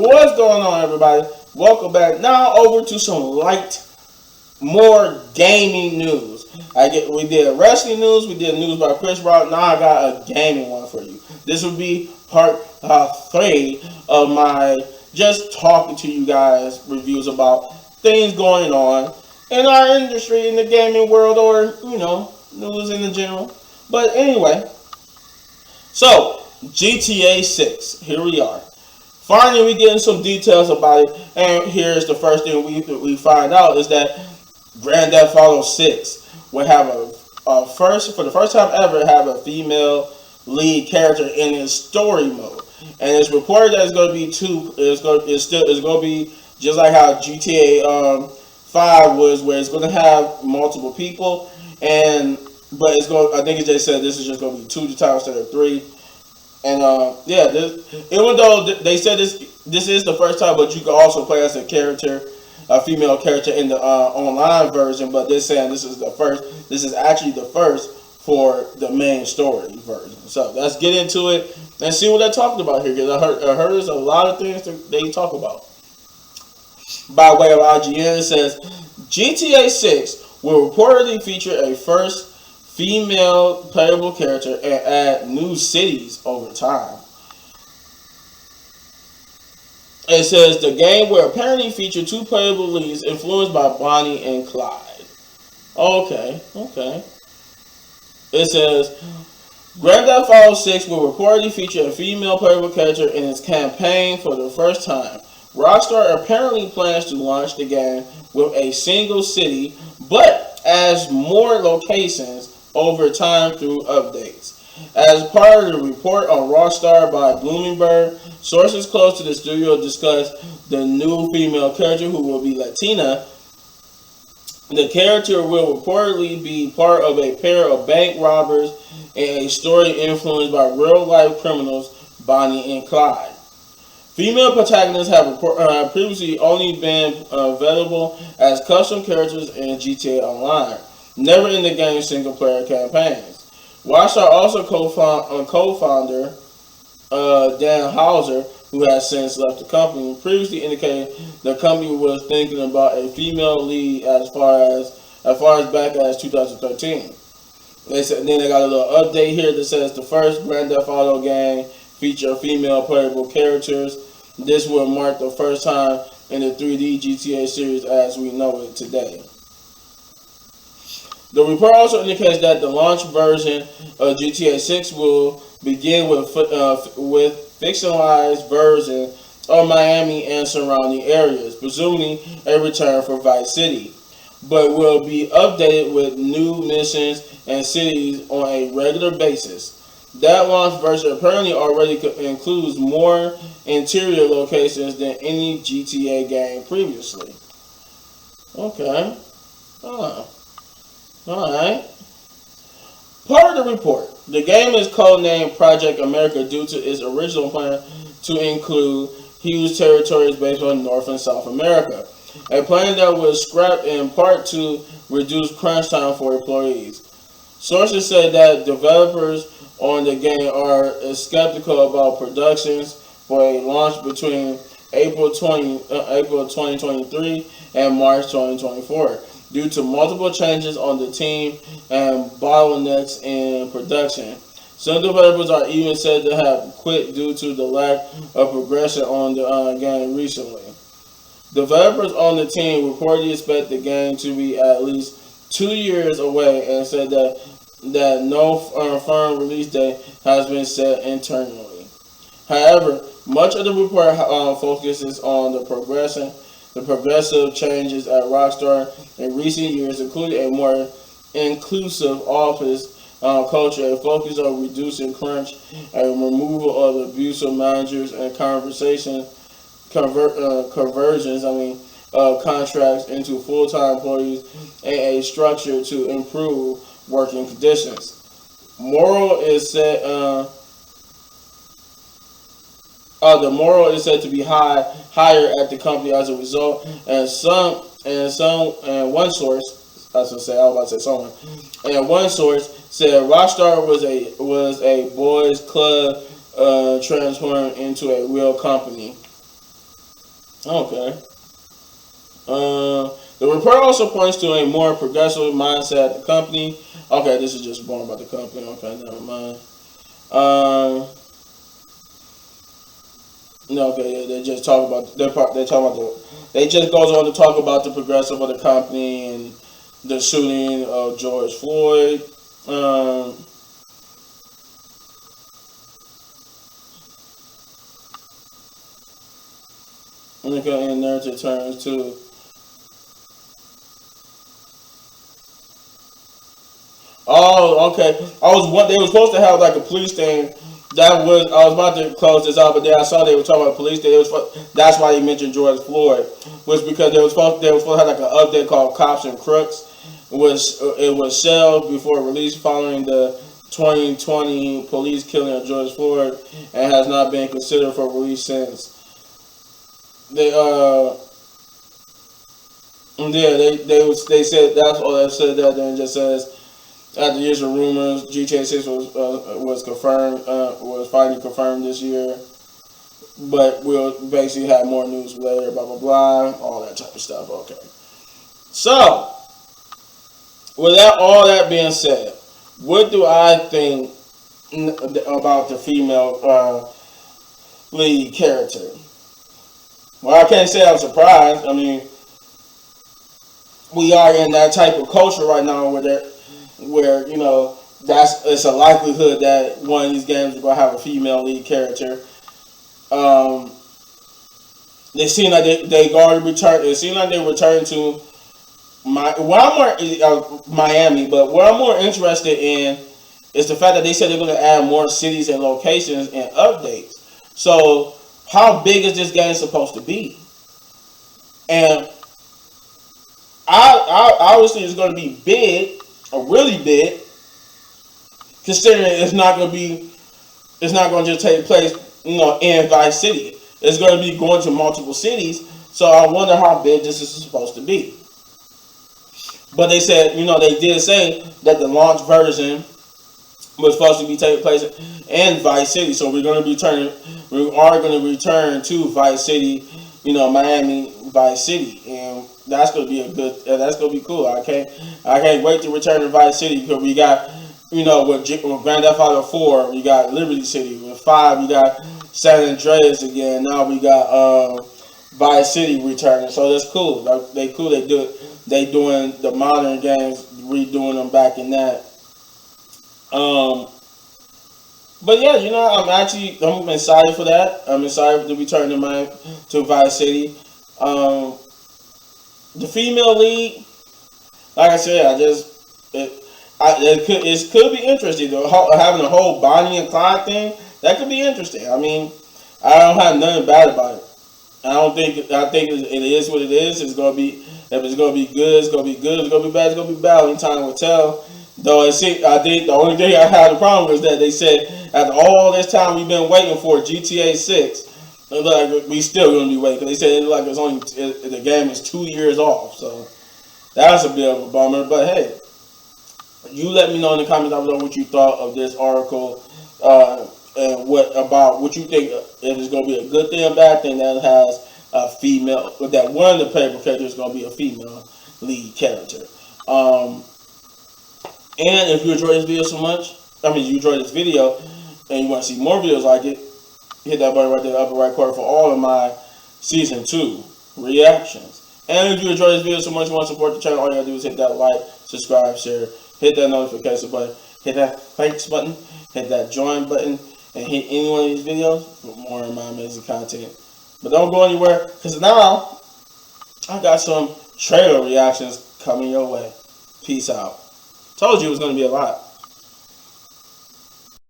What's going on, everybody? Welcome back. Now over to some more gaming news. We did wrestling news. We did news by Chris Rock. Now I got a gaming one for you. This will be part 3 of my just talking to you guys reviews about things going on in our industry, in the gaming world, or news in the general. But anyway, so GTA 6. Here we are. Finally, we getting some details about it, and here's the first thing we find out is that Grand Theft Auto 6 will have for the first time ever, have a female lead character in its story mode, and it's reported that it's going to be it's going to be just like how GTA 5 was, where it's going to have multiple people, but it's going. I think it just said this is just going to be 2 times instead of 3. And even though they said this is the first time, but you can also play as a female character in the online version. But they're saying this is the first. This is actually the first for the main story version. So let's get into it and see what they're talking about here. Because I heard there's a lot of things that they talk about. By way of IGN, it says GTA 6 will reportedly feature a first female playable character and add new cities over time. It says the game will apparently feature 2 playable leads influenced by Bonnie and Clyde. Okay. It says Grand Theft Auto 6 will reportedly feature a female playable character in its campaign for the first time. Rockstar apparently plans to launch the game with a single city, but as more locations over time through updates. As part of the report on Rockstar by Bloomberg, sources close to the studio discussed the new female character who will be Latina. The character will reportedly be part of a pair of bank robbers in a story influenced by real-life criminals Bonnie and Clyde. Female protagonists have previously only been available as custom characters in GTA Online, never in the game's single-player campaigns. Rockstar also co-founder Dan Houser, who has since left the company, previously indicated the company was thinking about a female lead as far as back as 2013. They said then they got a little update here that says the first Grand Theft Auto game feature female playable characters. This will mark the first time in the 3D GTA series as we know it today. The report also indicates that the launch version of GTA 6 will begin with fictionalized version of Miami and surrounding areas, presumably a return for Vice City, but will be updated with new missions and cities on a regular basis. That launch version apparently already includes more interior locations than any GTA game previously. Okay. Alright. Part of the report. The game is codenamed Project America due to its original plan to include huge territories based on North and South America. A plan that was scrapped in part to reduce crunch time for employees. Sources said that developers on the game are skeptical about productions for a launch between April 2023 and March 2024. Due to multiple changes on the team and bottlenecks in production. Some developers are even said to have quit due to the lack of progression on the game recently. Developers on the team reportedly expect the game to be at least 2 years away and said that no firm release date has been set internally. However, much of the report focuses on the progressive changes at Rockstar in recent years, including a more inclusive office culture, a focus on reducing crunch, a removal of abusive managers, and conversions of contracts into full-time employees, and a structure to improve working conditions. The moral is said to be higher at the company as a result, and one source said Rockstar was a boys club transformed into a real company. Okay. The report also points to a more progressive mindset at the company. Okay, this is just born about the company. Okay, never mind. Um, no, okay, yeah, they just talk about they talk about they just goes on to talk about the progressive of the company and the shooting of George Floyd. Um, okay, in narrative terms too. Oh, okay. They were supposed to have like a police thing. I was about to close this out, but then I saw they were talking about police thing. That's why they mentioned George Floyd, was because they were supposed to have like an update called Cops and Crooks. It was shelved before release following the 2020 police killing of George Floyd and has not been considered for release since. They yeah they said that's all they said that then it just says after years of rumors, GTA 6 was confirmed, was finally confirmed this year. But we'll basically have more news later, blah, blah, blah, all that type of stuff. Okay. So, with all that being said, what do I think about the female lead character? Well, I can't say I'm surprised. I mean, we are in that type of culture right now where that's it's a likelihood that one of these games is gonna have a female lead character. Um, they seem like they already returned. It seems like they returned to Miami, but what I'm more interested in is the fact that they said they're going to add more cities and locations and updates. So, how big is this game supposed to be? And obviously it's going to be big, or really big, considering it's not going to just take place, in Vice City. It's going to be going to multiple cities. So I wonder how big this is supposed to be. But they said, they did say that the launch version was supposed to be taking place in Vice City. So we are going to return to Vice City, Miami Vice City, and that's going to be that's going to be cool. I can't wait to return to Vice City because we got, with Grand Theft Auto 4, we got Liberty City. With 5, we got San Andreas again. Now we got Vice City returning. So that's cool. They cool. They doing the modern games, redoing them back in that. But yeah, I'm excited for that. I'm excited to return to Vice City. The female lead, like I said, it could be interesting though. Having a whole Bonnie and Clyde thing, that could be interesting. I mean, I don't have nothing bad about it. I think it is what it is. It's gonna be if it's gonna be good, it's gonna be good. If it's gonna be bad, it's gonna be bad. Only time will tell. Though I think the only thing I had a problem was that they said after all this time we've been waiting for GTA 6, like we still gonna be waiting because they said the game is 2 years off. So that's a bit of a bummer. But hey, you let me know in the comments down below what you thought of this article. And what you think if it's going to be a good thing or bad thing that has a female, that one of the playable characters is going to be a female lead character. And if you enjoyed this video so much, you enjoyed this video and you want to see more videos like it, hit that button right there in the upper right corner for all of my season 2 reactions. And if you enjoyed this video so much you want to support the channel, all you gotta do is hit that like, subscribe, share, hit that notification button, hit that thanks button, hit that join button, and hit any one of these videos for more of my amazing content. But don't go anywhere, because now I got some trailer reactions coming your way. Peace out. Told you it was going to be a lot.